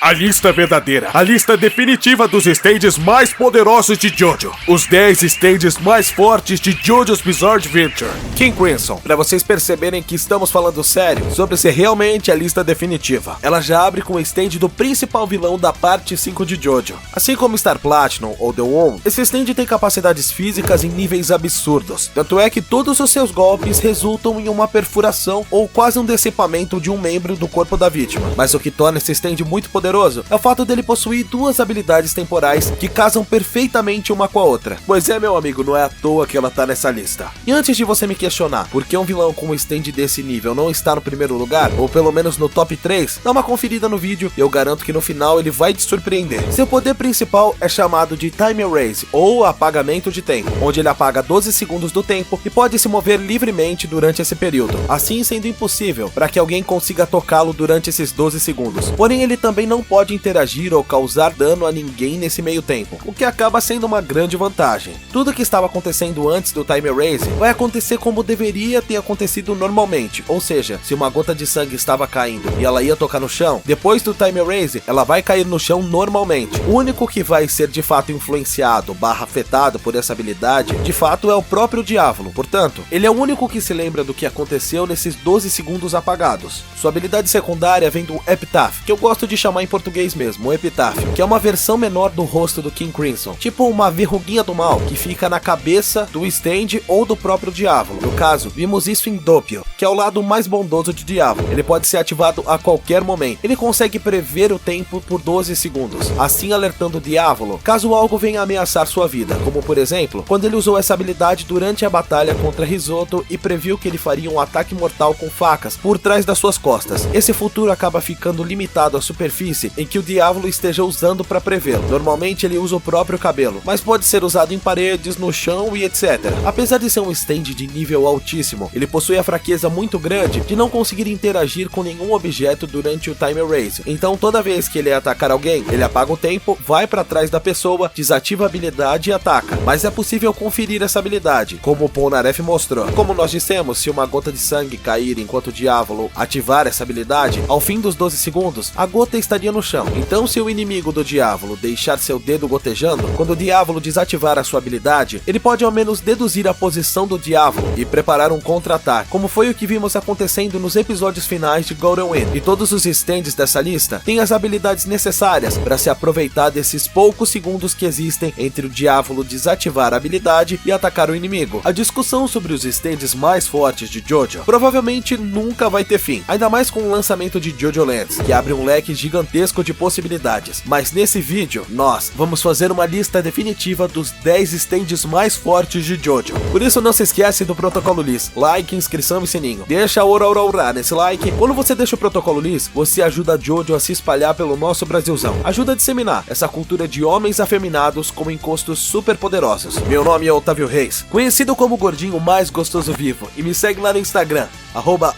A lista verdadeira, a lista definitiva dos stages mais poderosos de JoJo. Os 10 stages mais fortes de JoJo's Bizarre Adventure. King Crimson, pra vocês perceberem que estamos falando sério sobre ser realmente a lista definitiva. Ela já abre com o stage do principal vilão da parte 5 de JoJo. Assim como Star Platinum ou The World, esse stage tem capacidades físicas em níveis absurdos. Tanto é que todos os seus golpes resultam em uma perfuração ou quase um decepamento de um membro do corpo da vítima. Mas o que torna esse stage muito poderoso é o fato dele possuir duas habilidades temporais que casam perfeitamente uma com a outra. Pois é, meu amigo, não é à toa que ela tá nessa lista. E antes de você me questionar por que um vilão com um stand desse nível não está no primeiro lugar, ou pelo menos no top 3, dá uma conferida no vídeo e eu garanto que no final ele vai te surpreender. Seu poder principal é chamado de Time Erase, ou apagamento de tempo, onde ele apaga 12 segundos do tempo e pode se mover livremente durante esse período, assim sendo impossível para que alguém consiga tocá-lo durante esses 12 segundos. Porém, ele também não pode interagir ou causar dano a ninguém nesse meio tempo, o que acaba sendo uma grande vantagem. Tudo que estava acontecendo antes do Time Erase vai acontecer como deveria ter acontecido normalmente, ou seja, se uma gota de sangue estava caindo e ela ia tocar no chão, depois do Time Erase, ela vai cair no chão normalmente. O único que vai ser de fato influenciado / afetado por essa habilidade, de fato é o próprio Diávolo. Portanto, ele é o único que se lembra do que aconteceu nesses 12 segundos apagados. Sua habilidade secundária vem do Epitaph, que eu gosto de chamar em português mesmo, o Epitáfio, que é uma versão menor do rosto do King Crimson, tipo uma verruguinha do mal, que fica na cabeça do stand ou do próprio Diávolo. No caso, vimos isso em Doppio, que é o lado mais bondoso de Diávolo. Ele pode ser ativado a qualquer momento. Ele consegue prever o tempo por 12 segundos, assim alertando o Diávolo caso algo venha ameaçar sua vida, como por exemplo, quando ele usou essa habilidade durante a batalha contra Risotto e previu que ele faria um ataque mortal com facas por trás das suas costas. Esse futuro acaba ficando limitado à superfície em que o Diávolo esteja usando para prevê-lo. Normalmente ele usa o próprio cabelo, mas pode ser usado em paredes, no chão e etc. Apesar de ser um stand de nível altíssimo, ele possui a fraqueza muito grande de não conseguir interagir com nenhum objeto durante o Time Erase. Então toda vez que ele atacar alguém, ele apaga o tempo, vai para trás da pessoa, desativa a habilidade e ataca. Mas é possível conferir essa habilidade, como o Polnareff mostrou. Como nós dissemos, se uma gota de sangue cair enquanto o Diávolo ativar essa habilidade, ao fim dos 12 segundos, a gota estaria no chão. Então se o inimigo do Diávolo deixar seu dedo gotejando, quando o Diávolo desativar a sua habilidade, ele pode ao menos deduzir a posição do Diávolo e preparar um contra-ataque, como foi o que vimos acontecendo nos episódios finais de Golden Wind. E todos os stands dessa lista têm as habilidades necessárias para se aproveitar desses poucos segundos que existem entre o Diávolo desativar a habilidade e atacar o inimigo. A discussão sobre os stands mais fortes de JoJo provavelmente nunca vai ter fim, ainda mais com o lançamento de JoJo Lands, que abre um leque gigantesco de possibilidades. Mas nesse vídeo, nós vamos fazer uma lista definitiva dos 10 stands mais fortes de JoJo. Por isso não se esquece do Protocolo Liz, like, inscrição e sininho. Deixa a ora nesse like. Quando você deixa o Protocolo Liz, você ajuda a JoJo a se espalhar pelo nosso Brasilzão. Ajuda a disseminar essa cultura de homens afeminados com encostos super poderosos. Meu nome é Otávio Reis, conhecido como o gordinho mais gostoso vivo, e me segue lá no Instagram,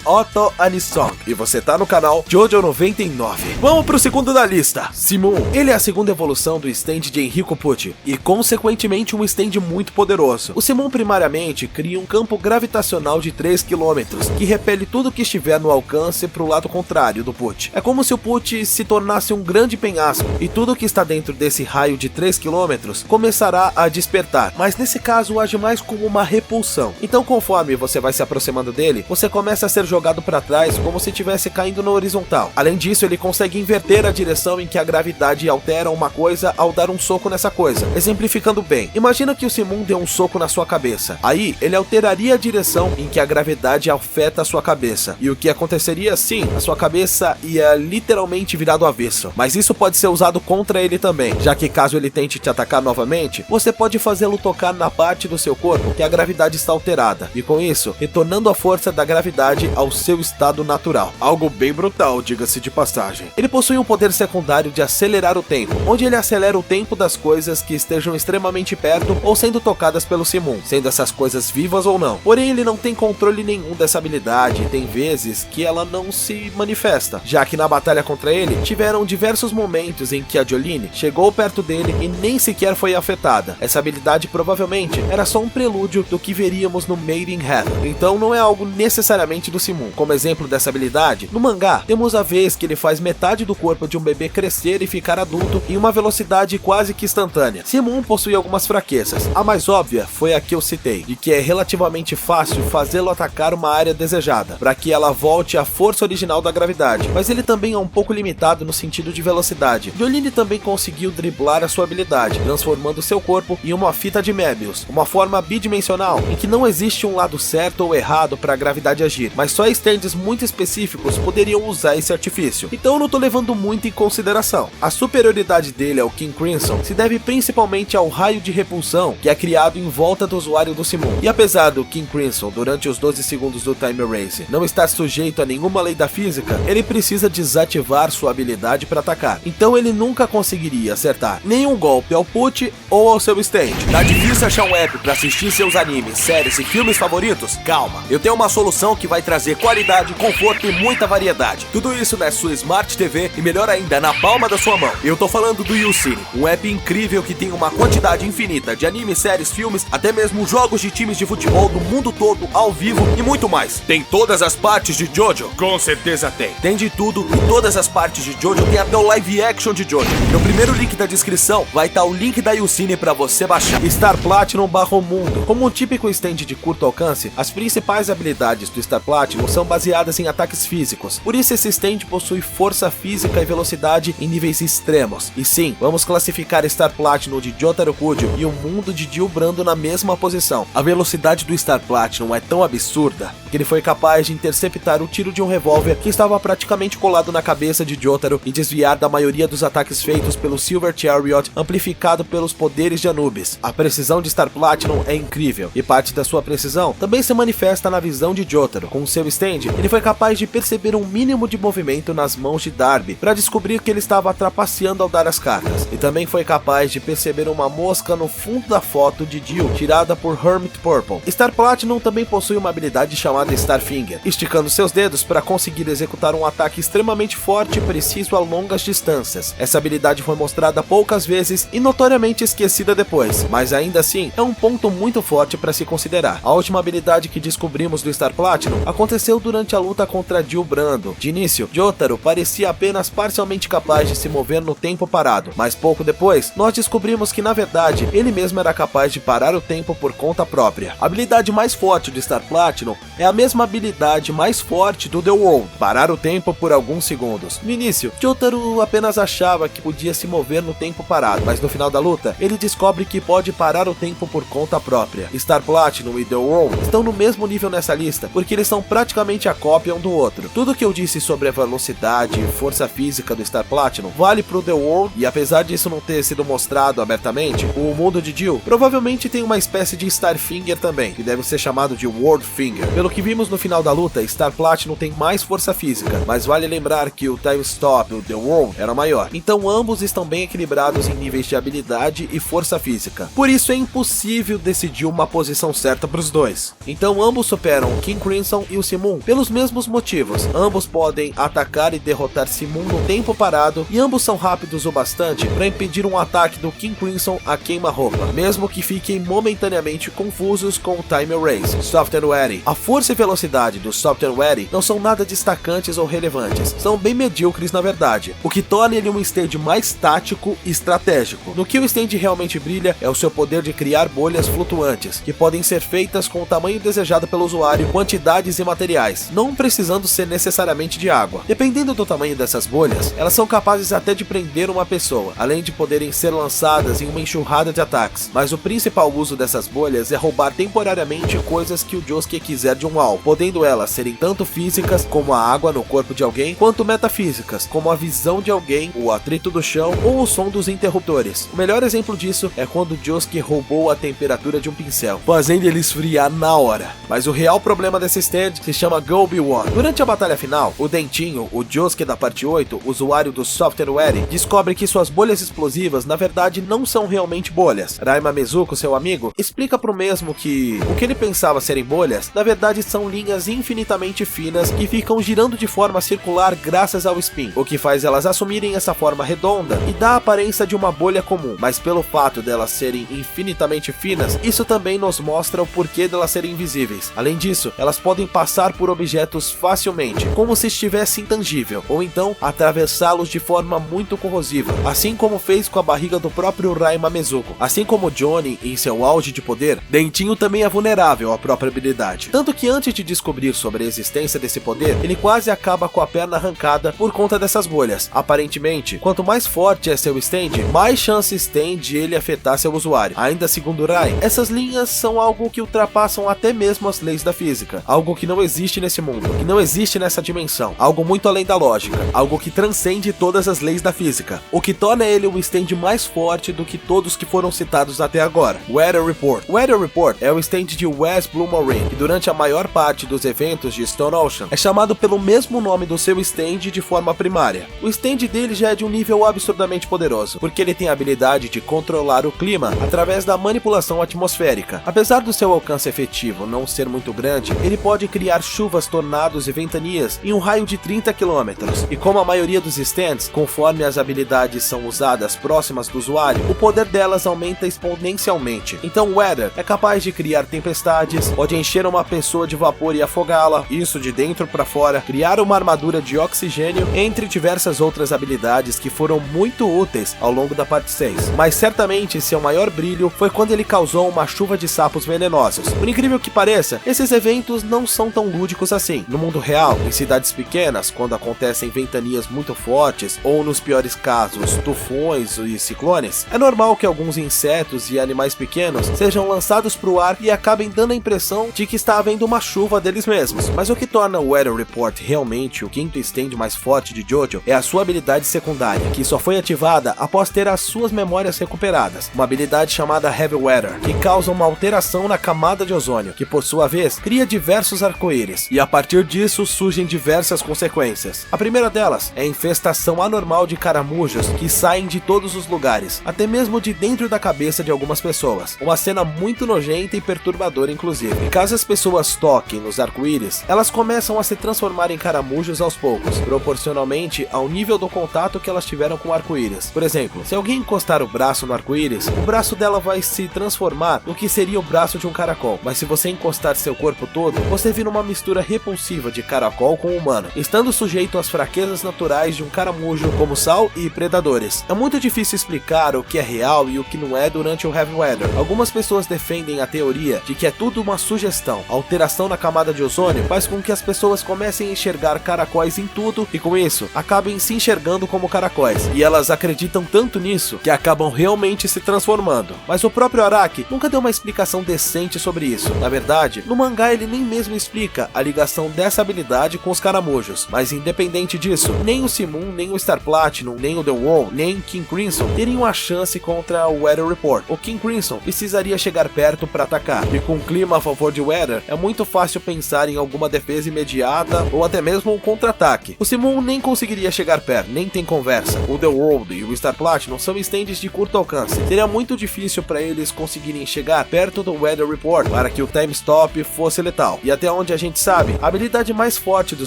@OttoAnisong. E você tá no canal JoJo99. Vamos pro segundo da lista, Simon. Ele é a segunda evolução do stand de Enrico Pucci e consequentemente um stand muito poderoso. O Simon primariamente cria um campo gravitacional de 3 km que repele tudo que estiver no alcance pro lado contrário do Pucci. É como se o Pucci se tornasse um grande penhasco e tudo que está dentro desse raio de 3 km começará a despertar, mas nesse caso age mais como uma repulsão. Então conforme você vai se aproximando dele, você começa a ser jogado para trás como se estivesse caindo na horizontal. Além disso, ele consegue inverter a direção em que a gravidade altera uma coisa ao dar um soco nessa coisa. Exemplificando bem, imagina que o Simon deu um soco na sua cabeça. Aí, ele alteraria a direção em que a gravidade afeta a sua cabeça. E o que aconteceria? Sim, a sua cabeça ia literalmente virar do avesso. Mas isso pode ser usado contra ele também, já que caso ele tente te atacar novamente, você pode fazê-lo tocar na parte do seu corpo que a gravidade está alterada. E com isso, retornando a força da gravidade ao seu estado natural. Algo bem brutal, diga-se de passagem. Ele possui um poder secundário de acelerar o tempo, onde ele acelera o tempo das coisas que estejam extremamente perto ou sendo tocadas pelo Simon, sendo essas coisas vivas ou não. Porém, ele não tem controle nenhum dessa habilidade e tem vezes que ela não se manifesta, já que na batalha contra ele, tiveram diversos momentos em que a Jolene chegou perto dele e nem sequer foi afetada. Essa habilidade provavelmente era só um prelúdio do que veríamos no Made in Heaven, então não é algo necessariamente do Simon. Como exemplo dessa habilidade, no mangá, temos a vez que ele faz metade do corpo corpo de um bebê crescer e ficar adulto em uma velocidade quase que instantânea. Simon possui algumas fraquezas. A mais óbvia foi a que eu citei, de que é relativamente fácil fazê-lo atacar uma área desejada, para que ela volte à força original da gravidade, mas ele também é um pouco limitado no sentido de velocidade. Jolene também conseguiu driblar a sua habilidade, transformando seu corpo em uma fita de Möbius, uma forma bidimensional, em que não existe um lado certo ou errado para a gravidade agir, mas só stands muito específicos poderiam usar esse artifício, então eu não tô levando muito em consideração. A superioridade dele ao King Crimson se deve principalmente ao raio de repulsão que é criado em volta do usuário do Simon, e apesar do King Crimson, durante os 12 segundos do Time Erase, não estar sujeito a nenhuma lei da física, ele precisa desativar sua habilidade para atacar, então ele nunca conseguiria acertar nenhum golpe ao Put ou ao seu stand. Tá difícil achar um app para assistir seus animes, séries e filmes favoritos? Calma, eu tenho uma solução que vai trazer qualidade, conforto e muita variedade. Tudo isso na sua Smart TV e melhor ainda, na palma da sua mão. Eu tô falando do YouCine, um app incrível que tem uma quantidade infinita de animes, séries, filmes, até mesmo jogos de times de futebol do mundo todo, ao vivo e muito mais. Tem todas as partes de Jojo? Com certeza tem. Tem de tudo e todas as partes de Jojo tem até o live action de Jojo. No primeiro link da descrição vai estar o link da YouCine para você baixar. Star Platinum barra o mundo. Como um típico stand de curto alcance, as principais habilidades do Star Platinum são baseadas em ataques físicos. Por isso esse stand possui força física e velocidade em níveis extremos. E sim, vamos classificar Star Platinum de Jotaro Kujo e o mundo de Jill Brando na mesma posição. A velocidade do Star Platinum é tão absurda que ele foi capaz de interceptar o tiro de um revólver que estava praticamente colado na cabeça de Jotaro e desviar da maioria dos ataques feitos pelo Silver Chariot, amplificado pelos poderes de Anubis. A precisão de Star Platinum é incrível, e parte da sua precisão também se manifesta na visão de Jotaro. Com seu stand, ele foi capaz de perceber um mínimo de movimento nas mãos de Darby para descobrir que ele estava trapaceando ao dar as cartas, e também foi capaz de perceber uma mosca no fundo da foto de Jill tirada por Hermit Purple. Star Platinum também possui uma habilidade chamada Starfinger, esticando seus dedos para conseguir executar um ataque extremamente forte e preciso a longas distâncias. Essa habilidade foi mostrada poucas vezes e notoriamente esquecida depois, mas ainda assim é um ponto muito forte para se considerar. A última habilidade que descobrimos do Star Platinum aconteceu durante a luta contra Jill Brando. De início, Jotaro parecia apenas parcialmente capaz de se mover no tempo parado, mas pouco depois, nós descobrimos que na verdade, ele mesmo era capaz de parar o tempo por conta própria. A habilidade mais forte do Star Platinum é a mesma habilidade mais forte do The World, parar o tempo por alguns segundos. No início, Jotaro apenas achava que podia se mover no tempo parado, mas no final da luta, ele descobre que pode parar o tempo por conta própria. Star Platinum e The World estão no mesmo nível nessa lista, porque eles são praticamente a cópia um do outro. Tudo que eu disse sobre a velocidade e força física do Star Platinum vale pro The World, e apesar disso não ter sido mostrado abertamente, o mundo de Jill provavelmente tem uma espécie de Starfinger também, que deve ser chamado de World Finger. Pelo que vimos no final da luta, Star Platinum tem mais força física, mas vale lembrar que o Time Stop e o The World era maior, então ambos estão bem equilibrados em níveis de habilidade e força física. Por isso é impossível decidir uma posição certa para os dois. Então ambos superam o King Crimson e o Simon pelos mesmos motivos. Ambos podem atacar e derrotar Simon no tempo parado, e ambos são rápidos o bastante para impedir um ataque do King Crimson a queima-roupa, mesmo que fiquem momentaneamente confusos com o Time Erase. Soft and Weary. A força e velocidade do Soft and Weary não são nada destacantes ou relevantes, são bem medíocres na verdade, o que torna ele um stand mais tático e estratégico. No que o stand realmente brilha é o seu poder de criar bolhas flutuantes, que podem ser feitas com o tamanho desejado pelo usuário, quantidades e materiais, não precisando ser necessariamente de água. Dependendo do tamanho dessas bolhas, elas são capazes até de prender uma pessoa, além de poderem ser lançadas em uma enxurrada de ataques, mas o principal uso dessas bolhas é roubar temporariamente coisas que o Josuke quiser de um alvo, podendo elas serem tanto físicas, como a água no corpo de alguém, quanto metafísicas, como a visão de alguém, o atrito do chão ou o som dos interruptores. O melhor exemplo disso é quando Josuke roubou a temperatura de um pincel, fazendo ele esfriar na hora. Mas o real problema desse stand se chama Go-Be-One. Durante a batalha final, o Dentinho, o Josuke da parte 8, usuário do Soft and Weary, descobre que suas bolhas explosivas na verdade não são realmente bolhas. Raima Mizuko, seu amigo, explica pro mesmo que o que ele pensava serem bolhas, na verdade são linhas infinitamente finas que ficam girando de forma circular graças ao spin, o que faz elas assumirem essa forma redonda e dá a aparência de uma bolha comum, mas pelo fato delas serem infinitamente finas, isso também nos mostra o porquê delas serem invisíveis. Além disso, elas podem passar por objetos facilmente, como se estivesse intangível, ou então atrair atravessá-los de forma muito corrosiva, assim como fez com a barriga do próprio Rai Mamezuko. Assim como Johnny em seu auge de poder, Dentinho também é vulnerável à própria habilidade. Tanto que antes de descobrir sobre a existência desse poder, ele quase acaba com a perna arrancada por conta dessas bolhas. Aparentemente, quanto mais forte é seu stand, mais chances tem de ele afetar seu usuário. Ainda segundo Rai, essas linhas são algo que ultrapassam até mesmo as leis da física, algo que não existe nesse mundo, que não existe nessa dimensão, algo muito além da lógica, algo que transcende todas as leis da física, o que torna ele o stand mais forte do que todos que foram citados até agora. Weather Report. Weather Report é o stand de West Blue Marine, que durante a maior parte dos eventos de Stone Ocean é chamado pelo mesmo nome do seu stand de forma primária. O stand dele já é de um nível absurdamente poderoso, porque ele tem a habilidade de controlar o clima através da manipulação atmosférica. Apesar do seu alcance efetivo não ser muito grande, ele pode criar chuvas, tornados e ventanias em um raio de 30 km, e como a maioria dos stands, conforme as habilidades são usadas próximas do usuário, o poder delas aumenta exponencialmente. Então o Weather é capaz de criar tempestades, pode encher uma pessoa de vapor e afogá-la, isso de dentro para fora, criar uma armadura de oxigênio, entre diversas outras habilidades que foram muito úteis ao longo da parte 6. Mas certamente seu maior brilho foi quando ele causou uma chuva de sapos venenosos. Por incrível que pareça, esses eventos não são tão lúdicos assim. No mundo real, em cidades pequenas, quando acontecem ventanias muito fortes, ou nos piores casos, tufões e ciclones, é normal que alguns insetos e animais pequenos sejam lançados para o ar e acabem dando a impressão de que está havendo uma chuva deles mesmos. Mas o que torna o Weather Report realmente o quinto stand mais forte de Jojo é a sua habilidade secundária, que só foi ativada após ter as suas memórias recuperadas, uma habilidade chamada Heavy Weather, que causa uma alteração na camada de ozônio, que por sua vez cria diversos arco-íris, e a partir disso surgem diversas consequências. A primeira delas é a infestação anormal de caramujos que saem de todos os lugares, até mesmo de dentro da cabeça de algumas pessoas, uma cena muito nojenta e perturbadora inclusive. E caso as pessoas toquem nos arco-íris, elas começam a se transformar em caramujos aos poucos, proporcionalmente ao nível do contato que elas tiveram com o arco-íris. Por exemplo, se alguém encostar o braço no arco-íris, o braço dela vai se transformar no que seria o braço de um caracol, mas se você encostar seu corpo todo, você vira uma mistura repulsiva de caracol com humano, estando sujeito às fraquezas naturais de um caramujo, como sal e predadores. É muito difícil explicar o que é real e o que não é durante o Heavy Weather. Algumas pessoas defendem a teoria de que é tudo uma sugestão. A alteração na camada de ozônio faz com que as pessoas comecem a enxergar caracóis em tudo e com isso acabem se enxergando como caracóis, e elas acreditam tanto nisso que acabam realmente se transformando. Mas o próprio Araki nunca deu uma explicação decente sobre isso. Na verdade, no mangá ele nem mesmo explica a ligação dessa habilidade com os caramujos, mas independente disso, nem o Simon, nem o Star Platinum, nem o The Wall, nem King Crimson teriam a chance contra o Weather Report. O King Crimson precisaria chegar perto para atacar, e com o clima a favor de Weather, é muito fácil pensar em alguma defesa imediata ou até mesmo um contra-ataque. O Simon nem conseguiria chegar perto, nem tem conversa. O The World e o Star Platinum são stands de curto alcance. Seria muito difícil para eles conseguirem chegar perto do Weather Report para que o time stop fosse letal. E até onde a gente sabe, a habilidade mais forte do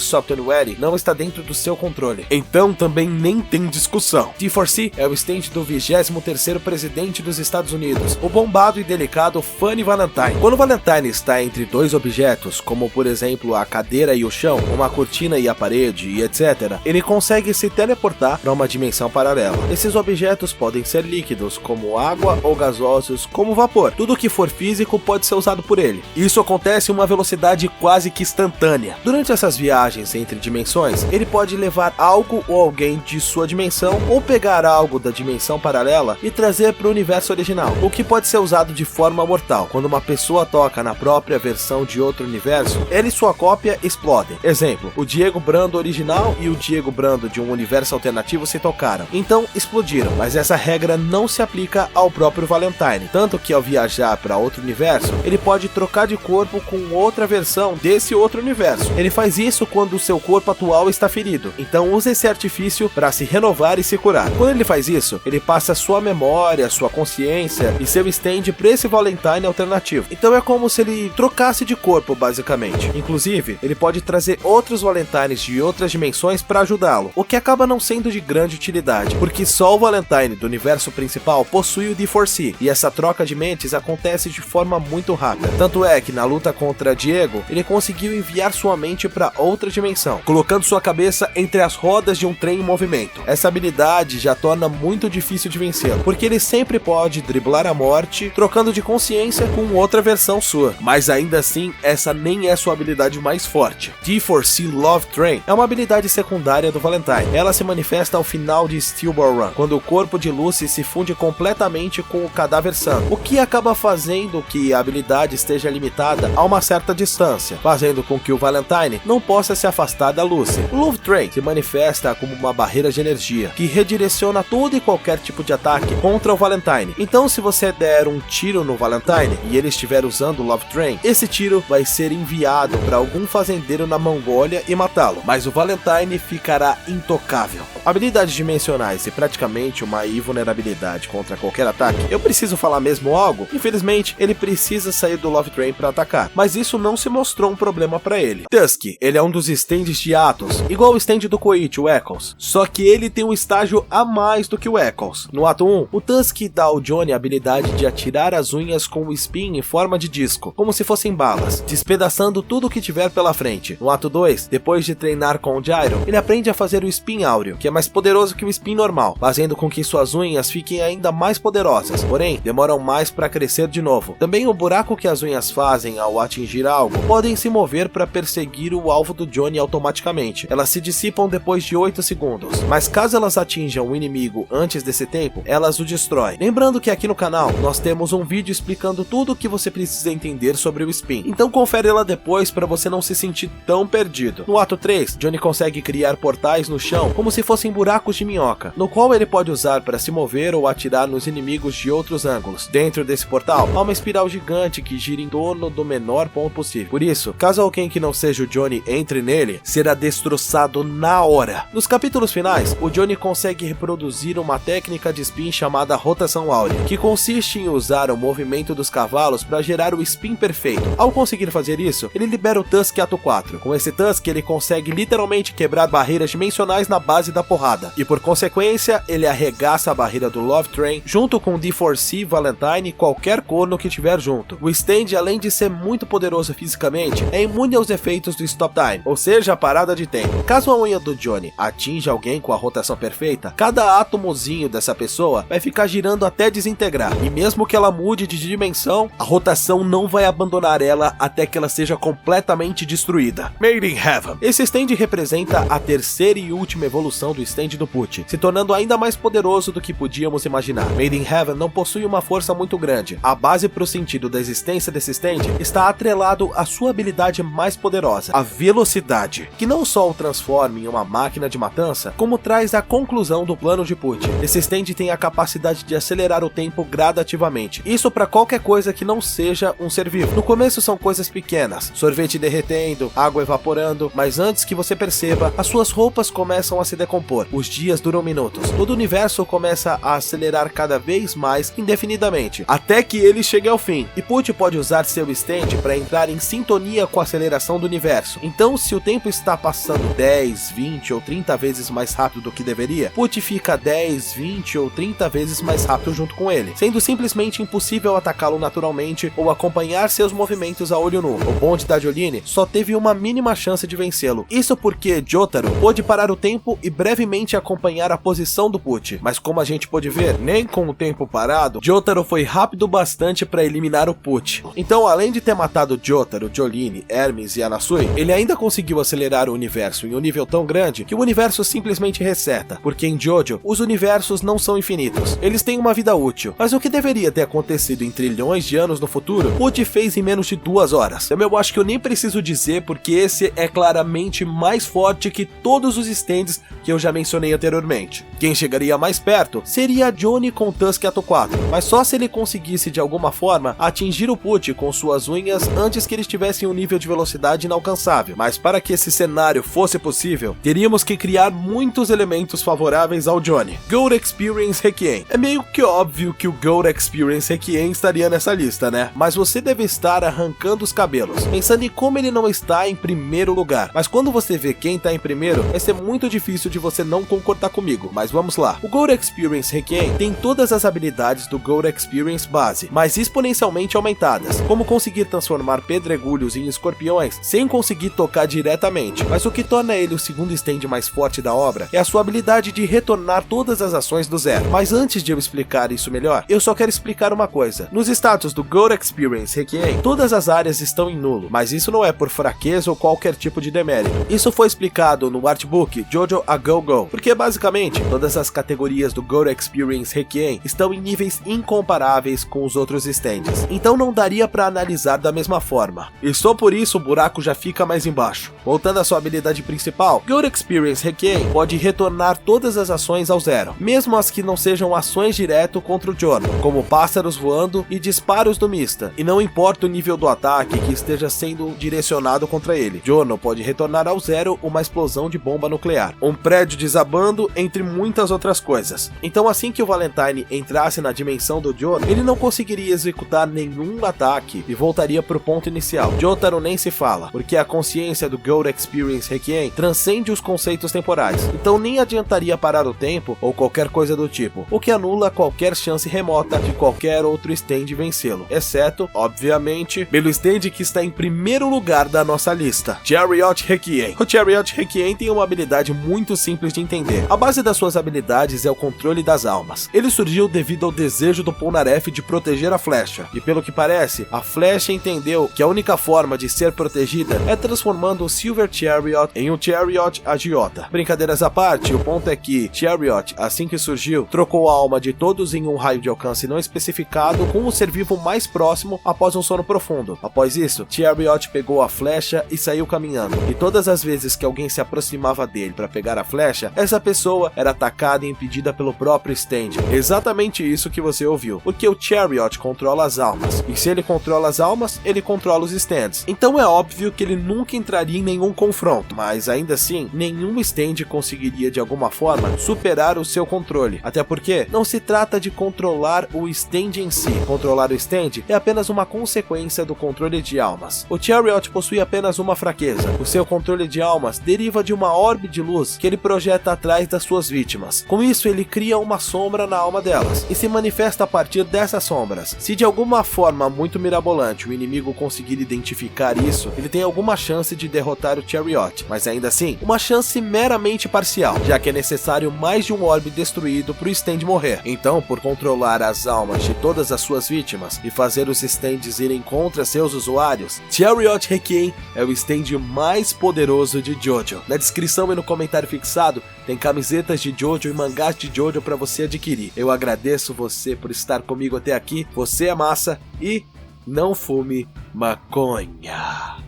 Software Wedding não está dentro do seu controle. Então também nem tem discussão. T4C é o stand do 23º presidente dos Estados Unidos, o bombado e delicado Funny Valentine. Quando Valentine está entre dois objetos, como por exemplo a cadeira e o chão, uma cortina e a parede e etc., ele consegue se teleportar para uma dimensão paralela. Esses objetos podem ser líquidos, como água, ou gasosos, como vapor. Tudo que for físico pode ser usado por ele. Isso acontece em uma velocidade quase que instantânea. Durante essas viagens entre dimensões, ele pode levar algo ou alguém de sua dimensão, ou pegar algo da dimensão paralela e trazer para o universo original, o que pode ser usado de forma mortal. Quando uma pessoa toca na própria versão de outro universo, ele e sua cópia explodem. Exemplo, o Diego Brando original e o Diego Brando de um universo alternativo se tocaram, então explodiram, mas essa regra não se aplica ao próprio Valentine, tanto que ao viajar para outro universo, ele pode trocar de corpo com outra versão desse outro universo. Ele faz isso quando o seu corpo atual está ferido, então usa esse artifício para se renovar e se curar. Quando ele faz isso, ele passa sua memória, sua consciência e seu stand para esse Valentine alternativo. Então é como se ele trocasse de corpo, basicamente. Inclusive, ele pode trazer outros Valentines de outras dimensões para ajudá-lo, o que acaba não sendo de grande utilidade, porque só o Valentine do universo principal possui o D4C, e essa troca de mentes acontece de forma muito rápida. Tanto é que na luta contra Diego, ele conseguiu enviar sua mente para outra dimensão, colocando sua cabeça entre as rodas de um trem em movimento. Essa habilidade já torna muito difícil de vencê-lo, porque ele sempre pode driblar a morte, trocando de consciência com outra versão sua. Mas ainda assim, essa nem é sua habilidade mais forte. D4C Love Train é uma habilidade secundária do Valentine. Ela se manifesta ao final de Steel Ball Run, quando o corpo de Lucy se funde completamente com o cadáver Sam, o que acaba fazendo que a habilidade esteja limitada a uma certa distância, fazendo com que o Valentine não possa se afastar da Lucy. O Love Train se manifesta como uma barreira de energia, que redireciona todo e qualquer tipo de ataque contra o Valentine. Então, se você der um tiro no Valentine e ele estiver usando o Love Train, esse tiro vai ser enviado para algum fazendeiro na Mongólia e matá-lo, mas o Valentine ficará intocável. Habilidades dimensionais e praticamente uma invulnerabilidade contra qualquer ataque. Eu preciso falar mesmo algo? Infelizmente, ele precisa sair do Love Train para atacar, mas isso não se mostrou um problema para ele. Tusk, ele é um dos stands de Atos, igual o stand do Koichi, o Eccles, só que ele tem um estágio a mais do que o Eccles. No ato 1, o Tusk dá ao Johnny a habilidade de atirar as unhas com o spin em forma de disco, como se fossem balas, despedaçando tudo o que tiver pela frente. No ato 2, depois de treinar com o Gyro, ele aprende a fazer o spin áureo, que é mais poderoso que o spin normal, fazendo com que suas unhas fiquem ainda mais poderosas, porém demoram mais para crescer de novo. Também o buraco que as unhas fazem ao atingir algo podem se mover para perseguir o alvo do Johnny automaticamente. Elas se dissipam depois de 8 segundos, mas caso elas atinjam o inimigo antes desse tempo, elas o destroem. Lembrando que aqui no canal nós temos um vídeo explicando tudo o que você precisa entender sobre o spin, então confere lá depois para você não se sentir tão perdido. No ato 3, Johnny consegue criar portais no chão como se fossem buracos de minhoca, no qual ele pode usar para se mover ou atirar nos inimigos de outros ângulos. Dentro desse portal há uma espiral gigante que gira em torno do menor ponto possível. Por isso, caso alguém que não seja o Johnny entre nele, será destroçado na hora. Nos capítulos finais, o Johnny consegue reproduzir uma técnica de spin chamada rotação áurea, que consiste em usar o movimento dos cavalos para gerar o spin perfeito. Ao conseguir fazer isso, ele libera o Tusk ato 4. Com esse Tusk, ele consegue literalmente quebrar barreiras dimensionais na base da porrada, e por consequência, ele arregaça a barreira do Love Train junto com D4C, Valentine e qualquer corno que tiver junto. O stand, além de ser muito poderoso fisicamente, é imune aos efeitos do Stop Time, ou seja, a parada de tempo. Caso a unha do Johnny atinja alguém com a rotação perfeita, cada átomozinho dessa pessoa vai ficar girando até desintegrar, e mesmo que ela mude de dimensão, a rotação não vai abandonar ela até que ela seja completamente destruída. Made in Heaven. Esse stand representa a terceira e última evolução do stand do Pucci, se tornando ainda mais poderoso do que podíamos imaginar. Made in Heaven não possui uma força muito grande. A base para o sentido da existência desse stand está atrelado à sua habilidade mais poderosa, a velocidade, que não só o transforma em uma máquina de matança, como traz a conclusão do plano de Pucci. Esse stand tem a capacidade de acelerar o tempo gradativamente, isso para qualquer coisa que não seja um ser vivo. No começo são coisas pequenas, sorvete derretendo, água evaporando, mas antes que você perceba, as suas roupas começam a se decompor, os dias duram minutos, todo o universo começa a acelerar cada vez mais indefinidamente, até que ele chegue ao fim, e Pucci pode usar seu stand para entrar em sintonia com a aceleração do universo. Então, se o tempo está passando 10, 20 ou 30 vezes mais rápido do que deveria, Pucci fica 10, 20 ou 30 vezes mais rápido junto com ele, sendo simplesmente impossível atacá-lo naturalmente ou acompanhar seus movimentos a olho nu. O bonde da Jolene só teve uma mínima chance de vencê-lo, isso porque Jotaro pôde parar o tempo e brevemente acompanhar a posição do Pucci, mas como a gente pôde ver, nem com o tempo parado, Jotaro foi rápido bastante para eliminar o Pucci. Então, além de ter matado Jotaro, Jolene, Hermes e Anasui, ele ainda conseguiu acelerar o universo em um nível tão grande que o universo simplesmente reseta, porque em Jojo, os universos não são infinitos, eles têm uma vida útil, mas o que deveria ter acontecido em trilhões de anos no futuro, Pucci fez em menos de 2 horas. Então eu acho que eu nem preciso dizer, porque esse é claramente mais forte que todos os stands que eu já mencionei anteriormente. Quem chegaria mais perto seria Johnny com Tusk ato 4, mas só se ele conseguisse de alguma forma atingir o Pucci com suas unhas antes que ele estivesse em um nível de velocidade inalcançável. Mas para que esse cenário fosse possível, teríamos que criar muitos elementos favoráveis ao Johnny. Gold Experience Requiem. É meio que óbvio que o Gold Experience Requiem estaria nessa lista, né? Mas você deve estar arrancando os cabelos, pensando em como ele não está em primeiro lugar. Mas quando você vê quem está em primeiro, vai ser muito difícil de você não concordar comigo, mas vamos lá. O Gold Experience Requiem tem todas as habilidades do Gold Experience base, mas exponencialmente aumentadas, como conseguir transformar pedregulhos em escorpiões sem conseguir tocar diretamente, mas o que torna ele o segundo stand stand mais forte da obra é a sua habilidade de retornar todas as ações do zero. Mas antes de eu explicar isso melhor, eu só quero explicar uma coisa. Nos status do Gold Experience Requiem, todas as áreas estão em nulo, mas isso não é por fraqueza ou qualquer tipo de demérito. Isso foi explicado no artbook JoJo A Go-Go, porque basicamente todas as categorias do Gold Experience Requiem estão em níveis incomparáveis com os outros stands, então não daria para analisar da mesma forma, e só por isso o buraco já fica mais embaixo. Voltando à sua habilidade principal, Gold Experience Requiem pode retornar todas as ações ao zero, mesmo as que não sejam ações direto contra o Giorno, como pássaros voando e disparos do Mista, e não importa o nível do ataque que esteja sendo direcionado contra ele. Giorno pode retornar ao zero uma explosão de bomba nuclear, um prédio desabando, entre muitas outras coisas. Então assim que o Valentine entrasse na dimensão do Giorno, ele não conseguiria executar nenhum ataque e voltaria pro ponto inicial. Jotaro nem se fala, porque a consciência do Gold Experience Requiem transcende os conceitos temporais, então nem adiantaria parar o tempo ou qualquer coisa do tipo, o que anula qualquer chance remota de qualquer outro stand vencê-lo, exceto, obviamente, pelo stand que está em primeiro lugar da nossa lista, Chariot Requiem. O Chariot Requiem tem uma habilidade muito simples de entender. A base das suas habilidades é o controle das almas. Ele surgiu devido ao desejo do Polnareff de proteger a flecha, e pelo que parece, a flecha entendeu que a única forma de ser protegida é transformando o Silver Chariot em um Chariot agiota. Brincadeiras à parte, o ponto é que Chariot, assim que surgiu, trocou a alma de todos em um raio de alcance não especificado com o ser vivo mais próximo após um sono profundo. Após isso, Chariot pegou a flecha e saiu caminhando, e todas as vezes que alguém se aproximava dele para pegar a flecha, essa pessoa era atacada e impedida pelo próprio stand. Exatamente isso que você ouviu, porque o Chariot controla as almas, e se ele controla as almas, ele controla os stands. Então é óbvio que ele nunca entraria em nenhum confronto, mas ainda assim, nenhum stand conseguiria de alguma forma superar o seu controle, até porque não se trata de controlar o stand em si. Controlar o stand é apenas uma consequência do controle de almas. O Chariot possui apenas uma fraqueza: o seu controle de almas deriva de uma orbe de luz que ele projeta atrás das suas vítimas. Com isso, ele cria uma sombra na alma delas e se manifesta a partir dessas sombras. Se de alguma forma muito mirabolante o inimigo conseguir identificar isso, ele tem alguma chance de derrotar o Chariot, mas ainda assim, uma chance meramente parcial, já que é necessário mais de um orbe destruído para o stand morrer. Então, por controlar as almas de todas as suas vítimas e fazer os stands irem contra seus usuários, Chariot Requiem é o stand mais poderoso de JoJo. Na descrição e no comentário fixado tem camisetas de JoJo e mangás de JoJo para você adquirir. Eu agradeço você por estar comigo até aqui, você é massa e não fume maconha.